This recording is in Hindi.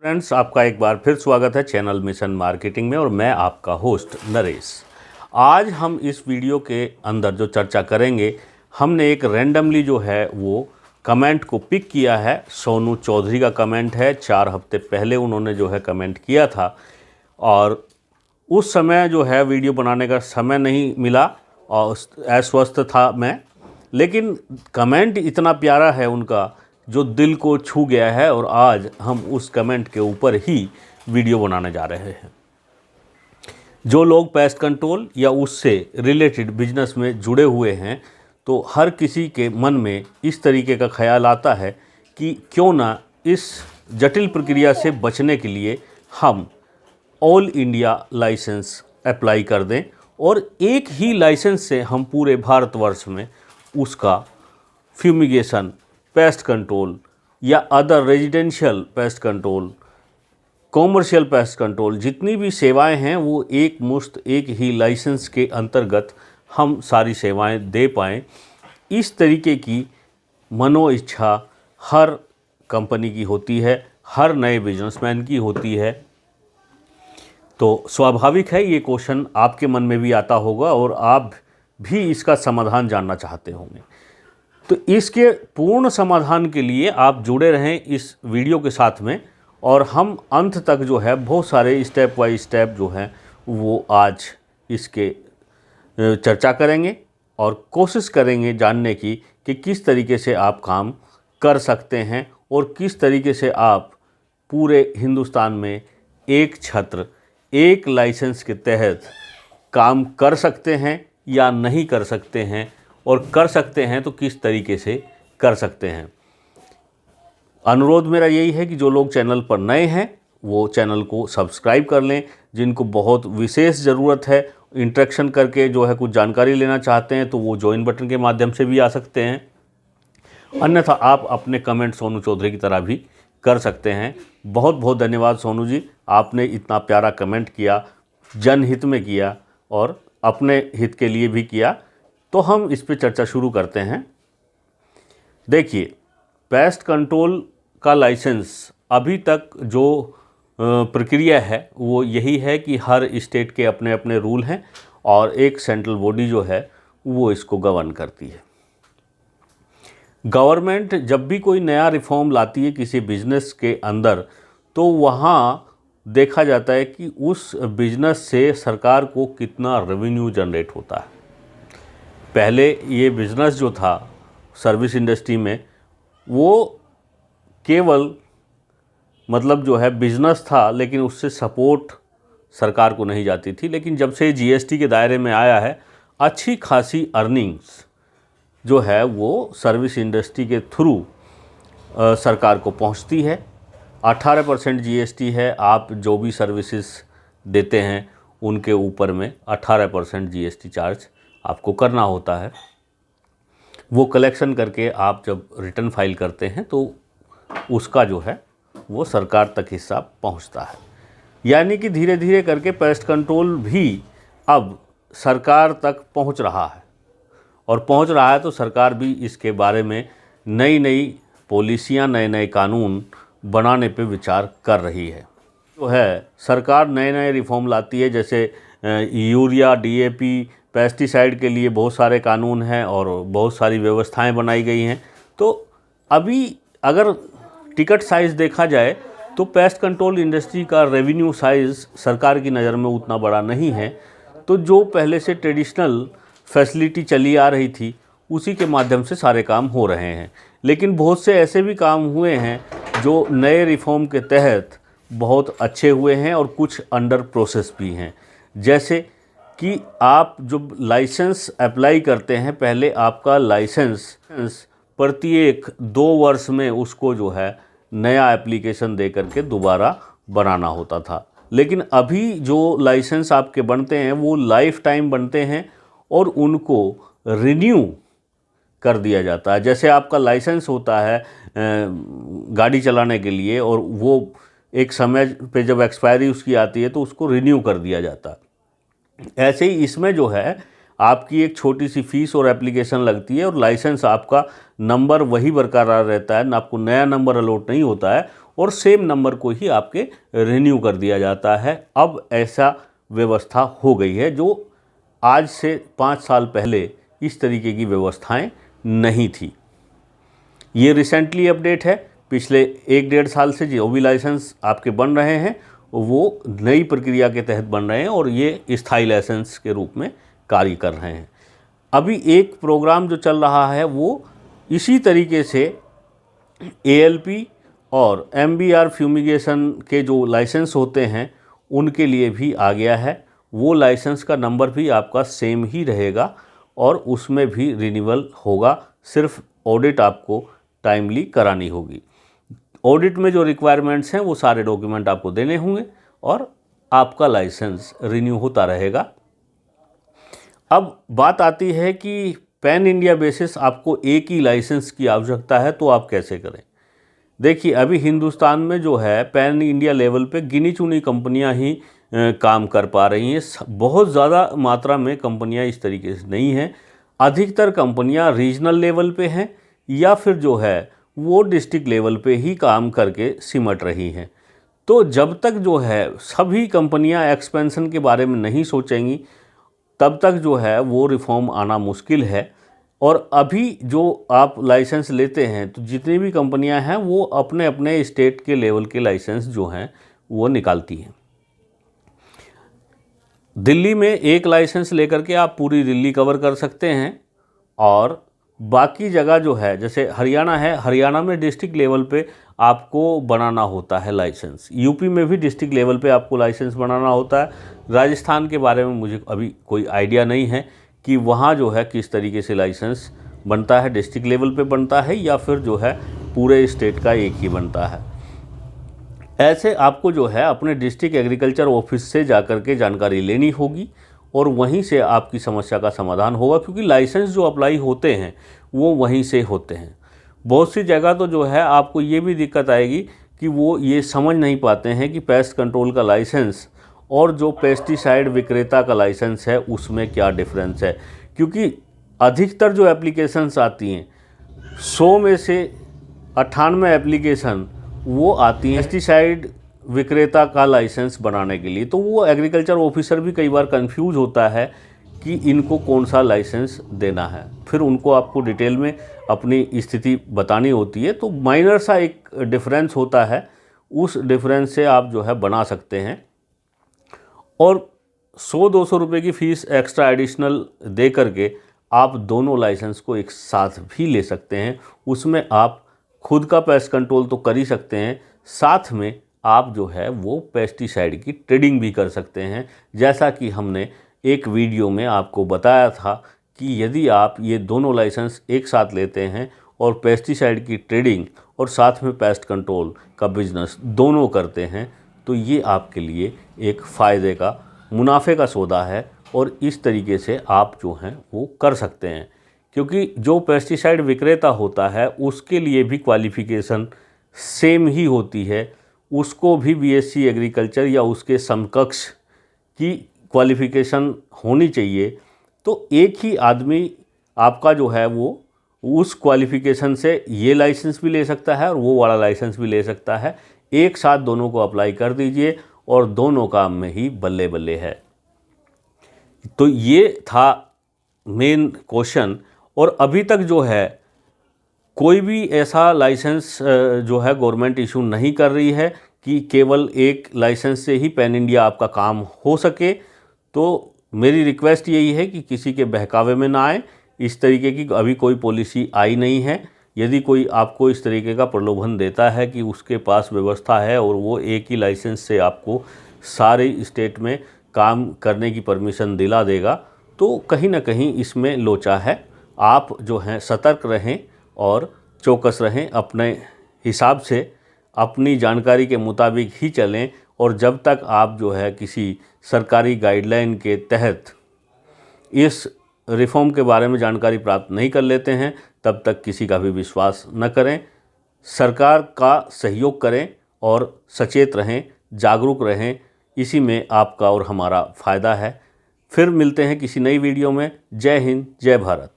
फ्रेंड्स, आपका एक बार फिर स्वागत है चैनल मिशन मार्केटिंग में और मैं आपका होस्ट नरेश। आज हम इस वीडियो के अंदर जो चर्चा करेंगे, हमने एक रैंडमली जो है वो कमेंट को पिक किया है। सोनू चौधरी का कमेंट है। 4 हफ्ते पहले उन्होंने जो है कमेंट किया था और उस समय जो है वीडियो बनाने का समय नहीं मिला और अस्वस्थ था मैं, लेकिन कमेंट इतना प्यारा है उनका जो दिल को छू गया है और आज हम उस कमेंट के ऊपर ही वीडियो बनाने जा रहे हैं। जो लोग पेस्ट कंट्रोल या उससे रिलेटेड बिजनेस में जुड़े हुए हैं, तो हर किसी के मन में इस तरीके का ख्याल आता है कि क्यों ना इस जटिल प्रक्रिया से बचने के लिए हम ऑल इंडिया लाइसेंस अप्लाई कर दें और एक ही लाइसेंस से हम पूरे भारतवर्ष में उसका फ्यूमिगेशन, पेस्ट कंट्रोल या other residential pest control, commercial pest control, जितनी भी सेवाएं हैं वो एक मुश्त एक ही लाइसेंस के अंतर्गत हम सारी सेवाएं दे पाएँ। इस तरीके की मनो इच्छा हर कंपनी की होती है, हर नए बिजनेसमैन की होती है। तो स्वाभाविक है ये क्वेश्चन आपके मन में भी आता होगा और आप भी इसका समाधान जानना चाहते होंगे। तो इसके पूर्ण समाधान के लिए आप जुड़े रहें इस वीडियो के साथ में और हम अंत तक जो है बहुत सारे स्टेप बाय स्टेप जो हैं वो आज इसके चर्चा करेंगे और कोशिश करेंगे जानने की कि किस तरीके से आप काम कर सकते हैं और किस तरीके से आप पूरे हिंदुस्तान में एक छत्र, एक लाइसेंस के तहत काम कर सकते हैं या नहीं कर सकते हैं, और कर सकते हैं तो किस तरीके से कर सकते हैं। अनुरोध मेरा यही है कि जो लोग चैनल पर नए हैं वो चैनल को सब्सक्राइब कर लें। जिनको बहुत विशेष ज़रूरत है, इंटरेक्शन करके जो है कुछ जानकारी लेना चाहते हैं, तो वो ज्वाइन बटन के माध्यम से भी आ सकते हैं। अन्यथा आप अपने कमेंट सोनू चौधरी की तरह भी कर सकते हैं। बहुत बहुत धन्यवाद सोनू जी, आपने इतना प्यारा कमेंट किया, जनहित में किया और अपने हित के लिए भी किया। तो हम इस पे चर्चा शुरू करते हैं। देखिए, पेस्ट कंट्रोल का लाइसेंस अभी तक जो प्रक्रिया है वो यही है कि हर स्टेट के अपने अपने रूल हैं और एक सेंट्रल बॉडी जो है वो इसको गवर्न करती है। गवर्नमेंट जब भी कोई नया रिफॉर्म लाती है किसी बिजनेस के अंदर, तो वहाँ देखा जाता है कि उस बिजनेस से सरकार को कितना रेवेन्यू जनरेट होता है। पहले ये बिज़नेस जो था सर्विस इंडस्ट्री में, वो केवल मतलब जो है बिज़नेस था, लेकिन उससे सपोर्ट सरकार को नहीं जाती थी। लेकिन जब से जीएसटी के दायरे में आया है, अच्छी खासी अर्निंग्स जो है वो सर्विस इंडस्ट्री के थ्रू सरकार को पहुंचती है। 18% जीएसटी है। आप जो भी सर्विसेज देते हैं उनके ऊपर में 18% जीएसटी चार्ज आपको करना होता है। वो कलेक्शन करके आप जब रिटर्न फाइल करते हैं तो उसका जो है वो सरकार तक हिस्सा पहुंचता है। यानी कि धीरे धीरे करके पेस्ट कंट्रोल भी अब सरकार तक पहुंच रहा है और पहुंच रहा है तो सरकार भी इसके बारे में नई नई पॉलिसियां, नए नए कानून बनाने पे विचार कर रही है। तो है सरकार नए नए रिफॉर्म लाती है, जैसे यूरिया, डीएपी, पेस्टिसाइड के लिए बहुत सारे कानून हैं और बहुत सारी व्यवस्थाएं बनाई गई हैं। तो अभी अगर टिकट साइज़ देखा जाए तो पेस्ट कंट्रोल इंडस्ट्री का रेवेन्यू साइज़ सरकार की नज़र में उतना बड़ा नहीं है। तो जो पहले से ट्रेडिशनल फैसिलिटी चली आ रही थी उसी के माध्यम से सारे काम हो रहे हैं। लेकिन बहुत से ऐसे भी काम हुए हैं जो नए रिफॉर्म के तहत बहुत अच्छे हुए हैं और कुछ अंडर प्रोसेस भी हैं। जैसे कि आप जब लाइसेंस अप्लाई करते हैं, पहले आपका लाइसेंस प्रत्येक 2 वर्ष में उसको जो है नया एप्लीकेशन दे करके दोबारा बनाना होता था। लेकिन अभी जो लाइसेंस आपके बनते हैं वो लाइफ टाइम बनते हैं और उनको रिन्यू कर दिया जाता है। जैसे आपका लाइसेंस होता है गाड़ी चलाने के लिए और वो एक समय पे जब एक्सपायरी उसकी आती है तो उसको रिन्यू कर दिया जाता है। ऐसे ही इसमें जो है आपकी एक छोटी सी फीस और एप्लीकेशन लगती है और लाइसेंस आपका नंबर वही बरकरार रहता है, ना आपको नया नंबर अलॉट नहीं होता है और सेम नंबर को ही आपके रिन्यू कर दिया जाता है। अब ऐसा व्यवस्था हो गई है, जो आज से 5 साल पहले इस तरीके की व्यवस्थाएं नहीं थी। ये रिसेंटली अपडेट है, पिछले 1-1.5 साल से जो भी लाइसेंस आपके बन रहे हैं वो नई प्रक्रिया के तहत बन रहे हैं और ये स्थायी लाइसेंस के रूप में कार्य कर रहे हैं। अभी एक प्रोग्राम जो चल रहा है वो इसी तरीके से ALP और MBR फ्यूमिगेशन के जो लाइसेंस होते हैं उनके लिए भी आ गया है। वो लाइसेंस का नंबर भी आपका सेम ही रहेगा और उसमें भी रिन्यूअल होगा, सिर्फ ऑडिट आपको टाइमली करानी होगी। ऑडिट में जो रिक्वायरमेंट्स हैं वो सारे डॉक्यूमेंट आपको देने होंगे और आपका लाइसेंस रिन्यू होता रहेगा। अब बात आती है कि पैन इंडिया बेसिस आपको एक ही लाइसेंस की आवश्यकता है, तो आप कैसे करें। देखिए, अभी हिंदुस्तान में जो है पैन इंडिया लेवल पे गिनी चुनी कंपनियां ही काम कर पा रही हैं। बहुत ज़्यादा मात्रा में कंपनियां इस तरीके से नहीं हैं। अधिकतर कंपनियां रीजनल लेवल पे हैं या फिर जो है वो डिस्ट्रिक्ट लेवल पे ही काम करके सिमट रही हैं। तो जब तक जो है सभी कंपनियां एक्सपेंशन के बारे में नहीं सोचेंगी तब तक जो है वो रिफॉर्म आना मुश्किल है। और अभी जो आप लाइसेंस लेते हैं तो जितनी भी कंपनियां हैं वो अपने अपने स्टेट के लेवल के लाइसेंस जो हैं वो निकालती हैं। दिल्ली में एक लाइसेंस लेकर के आप पूरी दिल्ली कवर कर सकते हैं और बाकी जगह जो है, जैसे हरियाणा है, हरियाणा में डिस्ट्रिक्ट लेवल पे आपको बनाना होता है लाइसेंस। यूपी में भी डिस्ट्रिक्ट लेवल पे आपको लाइसेंस बनाना होता है। राजस्थान के बारे में मुझे अभी कोई आइडिया नहीं है कि वहाँ जो है किस तरीके से लाइसेंस बनता है, डिस्ट्रिक्ट लेवल पे बनता है या फिर जो है पूरे स्टेट का एक ही बनता है। ऐसे आपको जो है अपने डिस्ट्रिक्ट एग्रीकल्चर ऑफिस से जाकर के जानकारी लेनी होगी और वहीं से आपकी समस्या का समाधान होगा, क्योंकि लाइसेंस जो अप्लाई होते हैं वो वहीं से होते हैं। बहुत सी जगह तो जो है आपको ये भी दिक्कत आएगी कि वो ये समझ नहीं पाते हैं कि पेस्ट कंट्रोल का लाइसेंस और जो पेस्टिसाइड विक्रेता का लाइसेंस है उसमें क्या डिफरेंस है। क्योंकि अधिकतर जो एप्लीकेशंस आती हैं 100 में से 98 एप्लीकेशन वो आती हैं पेस्टिसाइड विक्रेता का लाइसेंस बनाने के लिए। तो वो एग्रीकल्चर ऑफिसर भी कई बार कंफ्यूज होता है कि इनको कौन सा लाइसेंस देना है। फिर उनको आपको डिटेल में अपनी स्थिति बतानी होती है। तो माइनर सा एक डिफरेंस होता है, उस डिफरेंस से आप जो है बना सकते हैं और 100-200 रुपये की फ़ीस एक्स्ट्रा एडिशनल दे करके आप दोनों लाइसेंस को एक साथ भी ले सकते हैं। उसमें आप खुद का पेस्ट कंट्रोल तो कर ही सकते हैं, साथ में आप जो है वो पेस्टिसाइड की ट्रेडिंग भी कर सकते हैं। जैसा कि हमने एक वीडियो में आपको बताया था कि यदि आप ये दोनों लाइसेंस एक साथ लेते हैं और पेस्टिसाइड की ट्रेडिंग और साथ में पेस्ट कंट्रोल का बिजनेस दोनों करते हैं तो ये आपके लिए एक फ़ायदे का, मुनाफे का सौदा है और इस तरीके से आप जो हैं वो कर सकते हैं। क्योंकि जो पेस्टिसाइड विक्रेता होता है उसके लिए भी क्वालिफ़िकेशन सेम ही होती है, उसको भी BSc एग्रीकल्चर या उसके समकक्ष की क्वालिफ़िकेशन होनी चाहिए। तो एक ही आदमी आपका जो है वो उस क्वालिफ़िकेशन से ये लाइसेंस भी ले सकता है और वो वाला लाइसेंस भी ले सकता है। एक साथ दोनों को अप्लाई कर दीजिए और दोनों काम में ही बल्ले बल्ले है। तो ये था मेन क्वेश्चन। और अभी तक जो है कोई भी ऐसा लाइसेंस जो है गवर्नमेंट इशू नहीं कर रही है कि केवल एक लाइसेंस से ही पैन इंडिया आपका काम हो सके। तो मेरी रिक्वेस्ट यही है कि किसी के बहकावे में ना आए। इस तरीके की अभी कोई पॉलिसी आई नहीं है। यदि कोई आपको इस तरीके का प्रलोभन देता है कि उसके पास व्यवस्था है और वो एक ही लाइसेंस से आपको सारे स्टेट में काम करने की परमिशन दिला देगा, तो कहीं ना कहीं इसमें लोचा है। आप जो हैं सतर्क रहें और चौकस रहें, अपने हिसाब से अपनी जानकारी के मुताबिक ही चलें। और जब तक आप जो है किसी सरकारी गाइडलाइन के तहत इस रिफॉर्म के बारे में जानकारी प्राप्त नहीं कर लेते हैं तब तक किसी का भी विश्वास न करें। सरकार का सहयोग करें और सचेत रहें, जागरूक रहें। इसी में आपका और हमारा फ़ायदा है। फिर मिलते हैं किसी नई वीडियो में। जय हिंद, जय भारत।